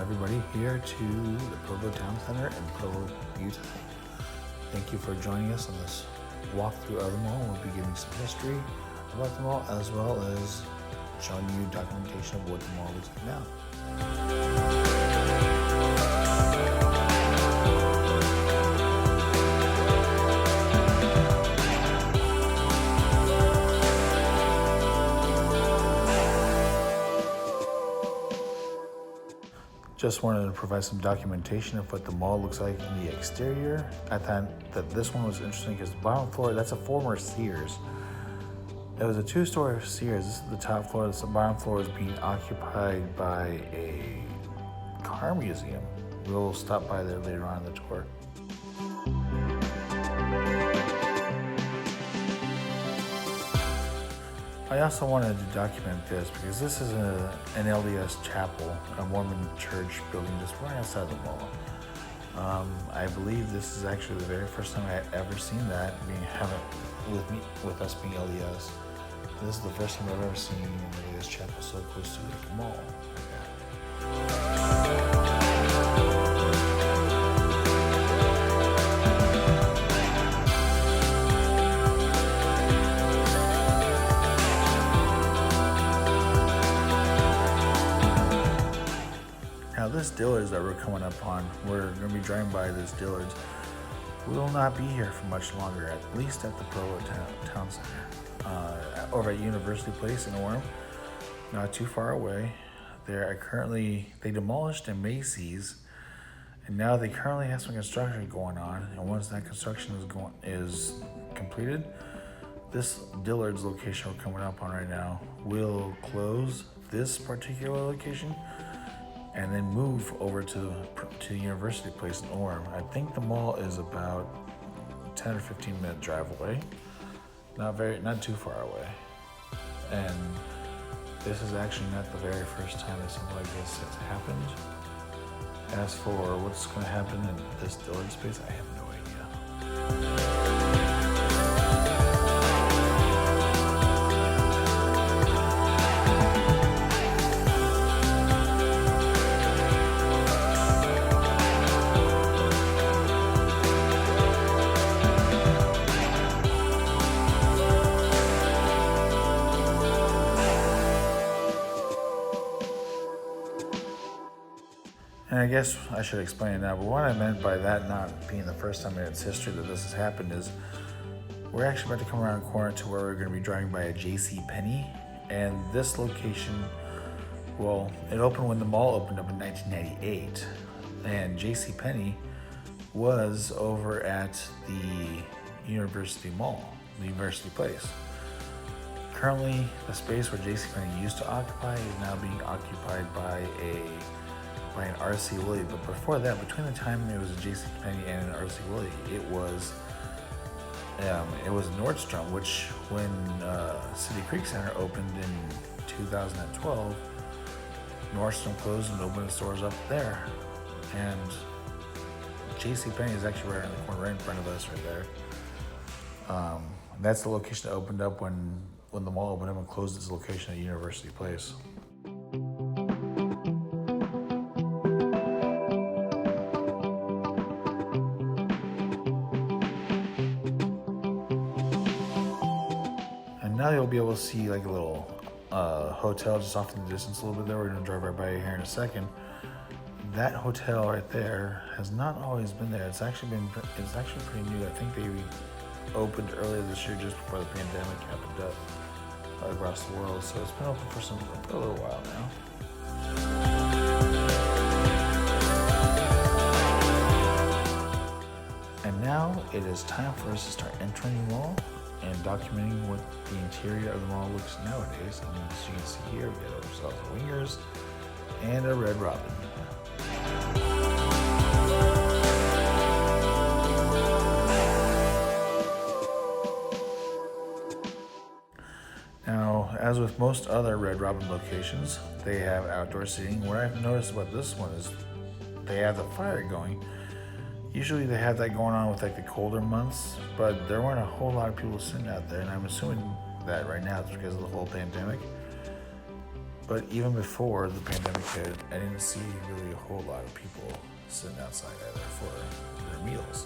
everybody here to the Provo Town Center in Provo, Utah. Thank you for joining us on this walkthrough of the mall. We'll be giving some history about the mall as well as showing you documentation of what the mall looks like now. Just wanted to provide some documentation of what the mall looks like in the exterior. I thought that this one was interesting because the bottom floor, that's a former Sears. It was a two-story Sears. This is the top floor. The bottom floor is being occupied by a car museum. We'll stop by there later on in the tour. I also wanted to document this because this is an LDS chapel, a Mormon church building just right outside the mall. I believe this is actually the very first time I had ever seen that with us being LDS. This is the first time I've ever seen an LDS chapel so close to the mall. Now this Dillard's that we're coming up on, we're going to be driving by this Dillard's. We will not be here for much longer, at least at the Provo Town Center. Over at University Place in Orem, not too far away. They demolished a Macy's, and now they currently have some construction going on. And once that construction is completed, this Dillard's location we're coming up on right now will close this particular location and then move over to University Place in Orem. I think the mall is about 10 or 15 minute drive away. Not too far away. And this is actually not the very first time that something like this has happened. As for what's gonna happen in this Dillard space, I have no idea. And I guess I should explain it now, but what I meant by that not being the first time in its history that this has happened is we're actually about to come around the corner to where we're going to be driving by a JCPenney. And this location, well, it opened when the mall opened up in 1998. And JCPenney was over at the University Mall, the University Place. Currently, the space where JCPenney used to occupy is now being occupied by an R.C. Willey, but before that, between the time it was a JCPenney and an R.C. Willey, it was Nordstrom, which when City Creek Center opened in 2012, Nordstrom closed and opened its stores up there, and JCPenney is actually right in the corner, right in front of us, right there. That's the location that opened up when the mall opened up and closed its location at University Place. Now you'll be able to see like a little hotel just off in the distance a little bit there. We're gonna drive right by here in a second. That hotel right there has not always been there. It's actually pretty new. I think they opened earlier this year just before the pandemic happened up across the world. So it's been open for a little while now. And now it is time for us to start entering the mall and documenting what the interior of the mall looks nowadays. And as you can see here, we got ourselves a Wingers and a Red Robin. Now, as with most other Red Robin locations, they have outdoor seating. What I've noticed about this one is they have the fire going. Usually they have that going on with like the colder months, but there weren't a whole lot of people sitting out there, and I'm assuming that right now it's because of the whole pandemic. But even before the pandemic hit, I didn't see really a whole lot of people sitting outside either for their meals.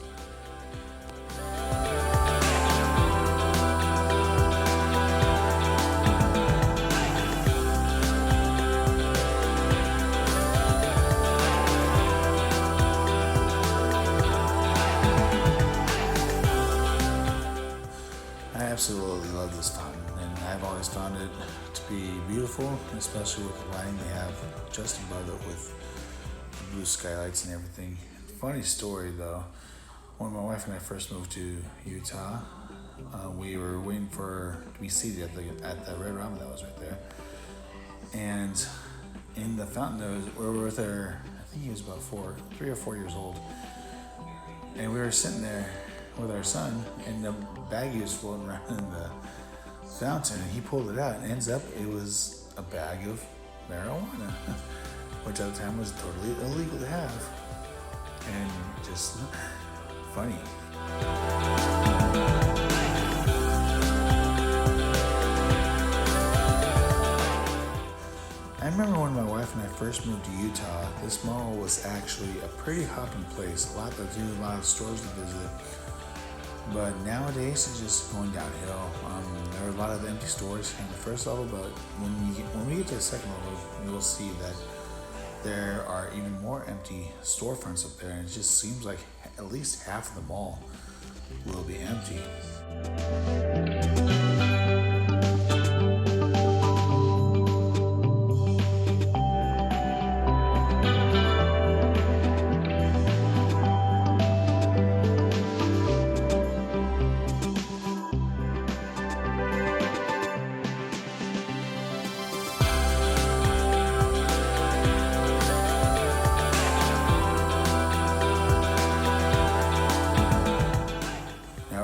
I absolutely love this fountain, and I've always found it to be beautiful, especially with the lighting they have just above it with the blue skylights and everything. Funny story though, when my wife and I first moved to Utah, we were waiting to be seated at the Red Robin that was right there, and in the fountain we were with her. I think he was about 3 or 4 years old, and we were sitting there with our son, and the baggie was floating around in the fountain, and he pulled it out, and ends up it was a bag of marijuana, which at the time was totally illegal to have, and just funny. I remember when my wife and I first moved to Utah, this mall was actually a pretty hopping place, a lot to do, a lot of stores to visit. But nowadays it's just going downhill. There are a lot of empty stores on the first level, but when we get to the second level, you will see that there are even more empty storefronts up there, and it just seems like at least half of the mall will be empty.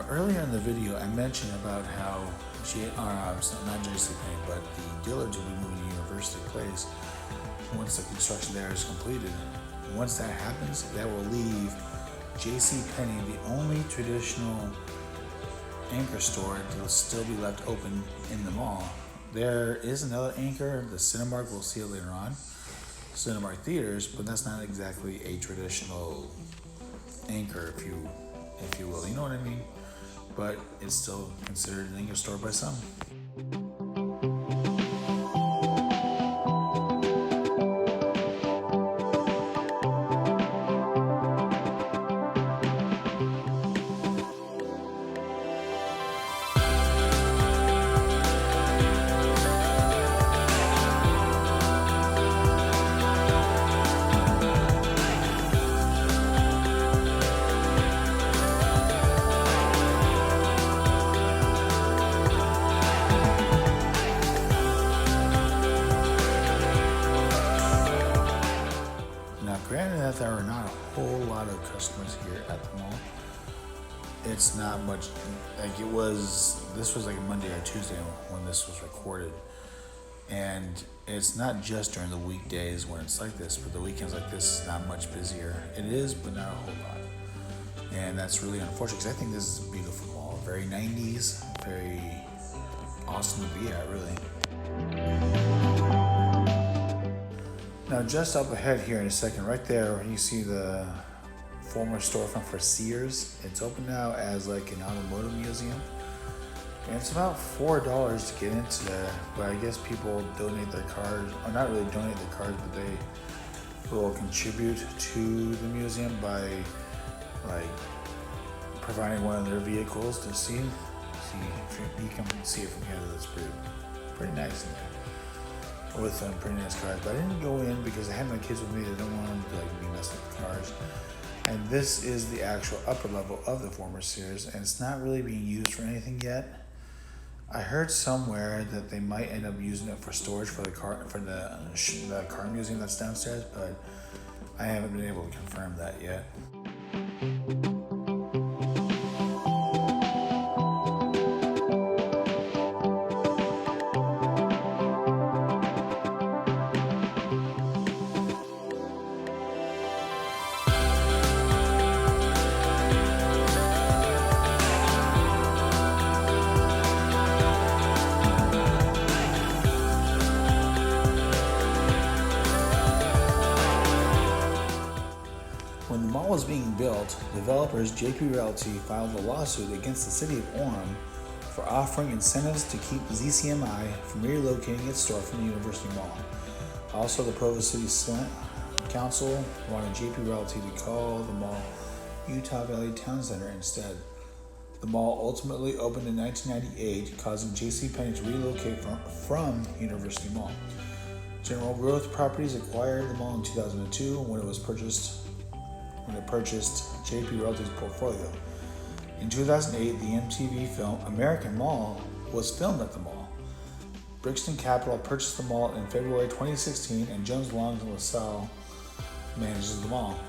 Earlier in the video, I mentioned about how not JCPenney, but the Dillards will be moving to University Place once the construction there is completed. Once that happens, that will leave JCPenney the only traditional anchor store to still be left open in the mall. There is another anchor, the Cinemark, we'll see it later on, Cinemark Theaters, but that's not exactly a traditional anchor, if you will, you know what I mean? But it's still considered an anchor store by some. Granted that there are not a whole lot of customers here at the mall. It's not much, this was like a Monday or Tuesday when this was recorded. And it's not just during the weekdays when it's like this, but the weekends like this is not much busier. It is, but not a whole lot. And that's really unfortunate because I think this is a beautiful mall. Very 90s, very awesome to be at, really. Now just up ahead here in a second, right there, you see the former storefront for Sears. It's open now as like an automotive museum. And it's about $4 to get into there, but I guess people donate their cars, or not really donate their cars, but they will contribute to the museum by like providing one of their vehicles to see. You can see it from here. That's pretty nice in there. With some pretty nice cars, but I didn't go in because I had my kids with me. I don't want them to like be messing with cars. And this is the actual upper level of the former Sears, and it's not really being used for anything yet. I heard somewhere that they might end up using it for storage for the car museum that's downstairs, but I haven't been able to confirm that yet. When the mall was being built, developers JP Realty filed a lawsuit against the city of Orem for offering incentives to keep ZCMI from relocating its store from the University Mall. Also, the Provo City Council wanted JP Realty to call the mall Utah Valley Town Center instead. The mall ultimately opened in 1998, causing JCPenney to relocate from University Mall. General Growth Properties acquired the mall in 2002 when it purchased JP Realty's portfolio. In 2008, the MTV film American Mall was filmed at the mall. Brixton Capital purchased the mall in February 2016, and Jones Long LaSalle manages the mall.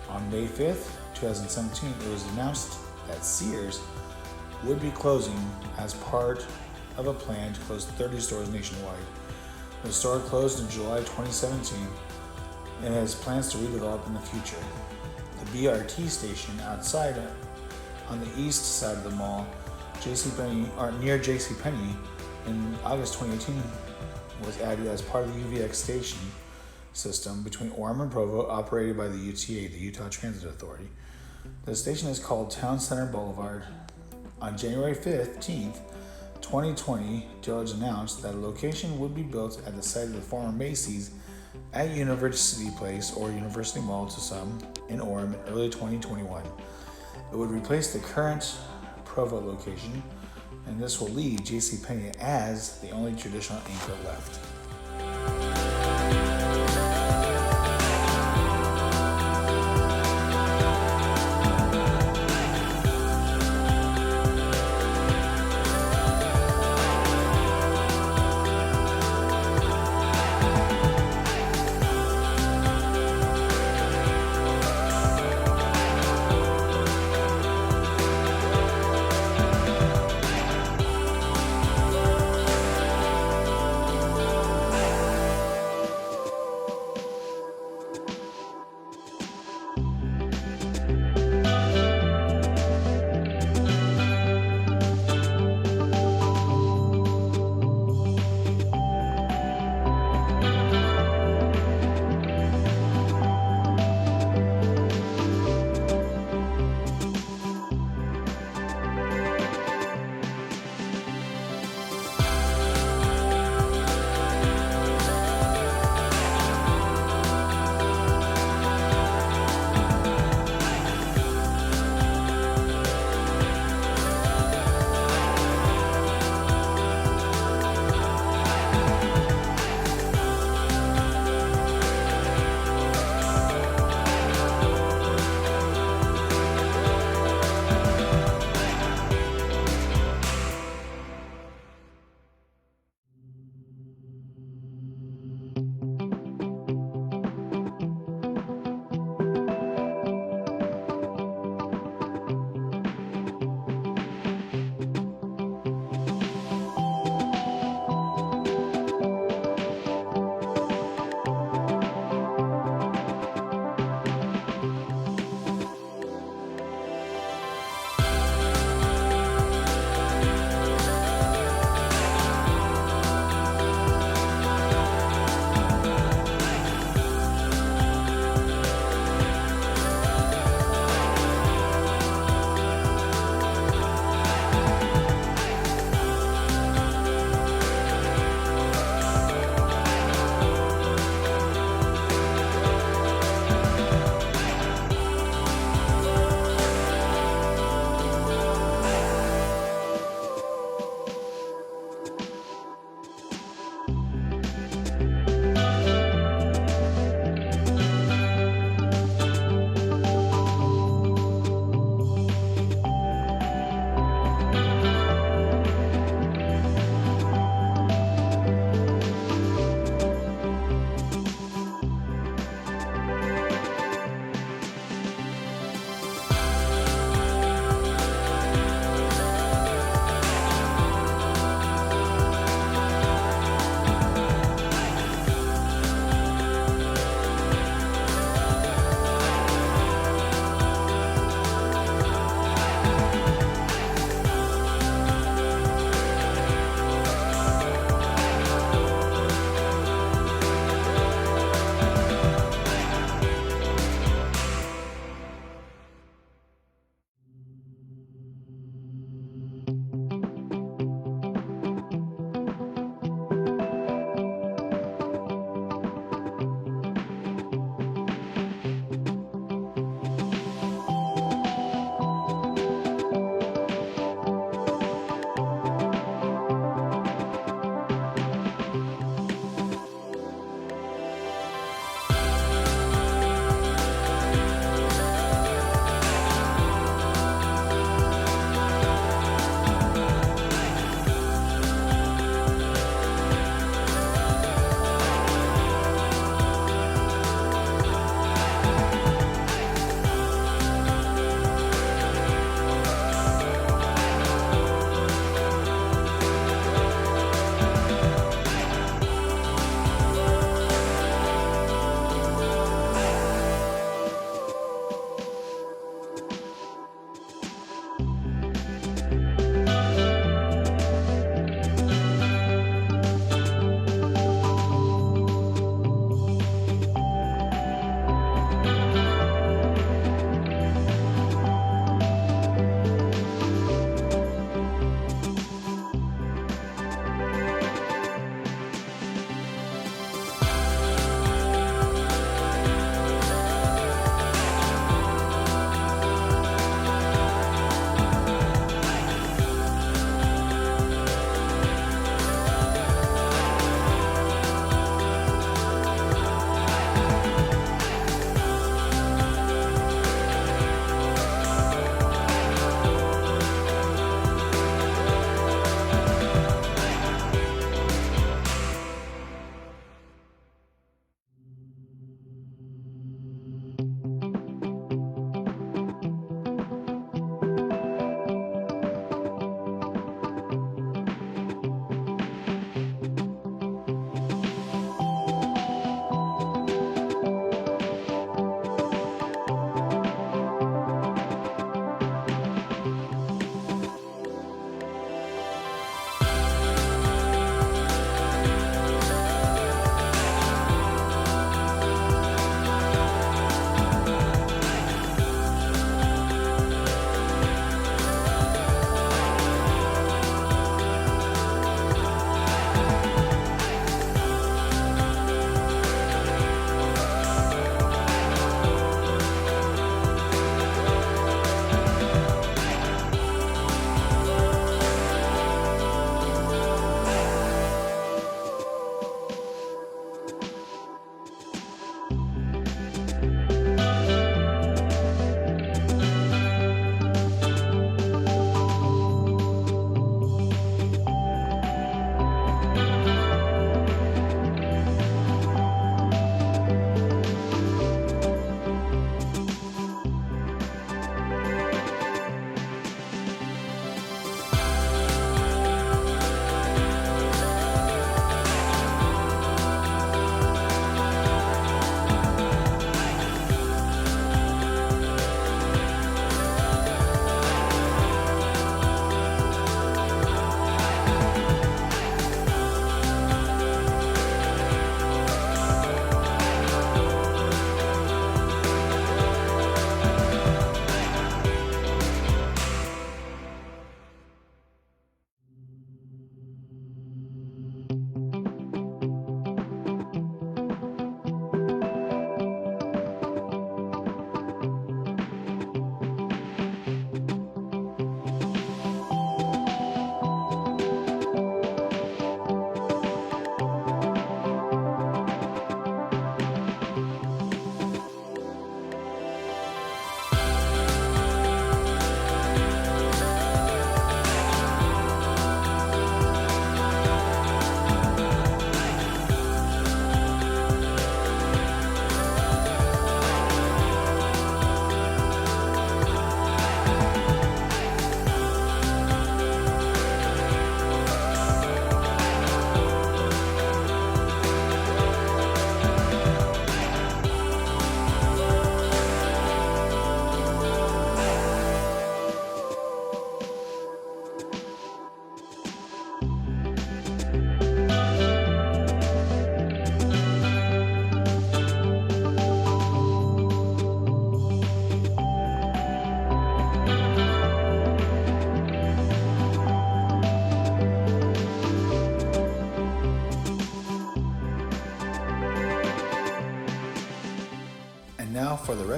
On May 5th, 2017, it was announced that Sears would be closing as part of a plan to close 30 stores nationwide. The store closed in July 2017 and has plans to redevelop in the future. The BRT station outside on the east side of the mall, near JCPenney, in August 2018 was added as part of the UVX station system between Orem and Provo, operated by the UTA, the Utah Transit Authority. The station is called Town Center Boulevard. On January 15th, 2020, dealers announced that a location would be built at the site of the former Macy's at University Place or University Mall to some in Orem in early 2021. It would replace the current Provo location, and this will leave JCPenney as the only traditional anchor left.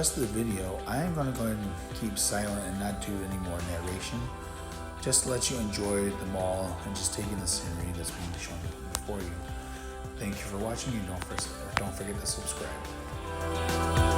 rest of the video, I am going to go ahead and keep silent and not do any more narration, just to let you enjoy the mall and just take in the scenery that's being shown before you. Thank you for watching, and don't forget to subscribe.